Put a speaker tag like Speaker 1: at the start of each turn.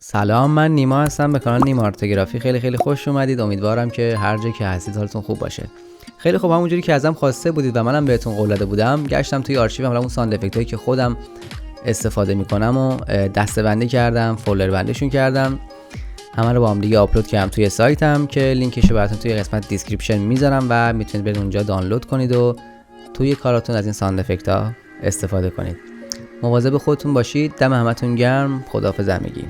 Speaker 1: سلام، من نیما هستم. به کانال نیما آرتوگرافی خیلی خیلی خوش اومدید. امیدوارم که هر جا که هستید حالتون خوب باشه. خیلی خوب، همونجوری که ازم خواسته بودید و منم بهتون قول داده بودم، گشتم توی آرشیوم اون ساند افکت هایی که خودم استفاده میکنم و دسته‌بندی کردم، فولدر بندیشون کردم، همه رو با هم دیگه آپلود کردم توی سایتم که لینکش رو براتون توی قسمت دیسکریپشن میذارم و میتونید برید اونجا دانلود کنید و توی کاراتون از این ساند افکت ها استفاده کنید. مواظب خودتون باشید. دم همتون گرم. خداحافظ همگی.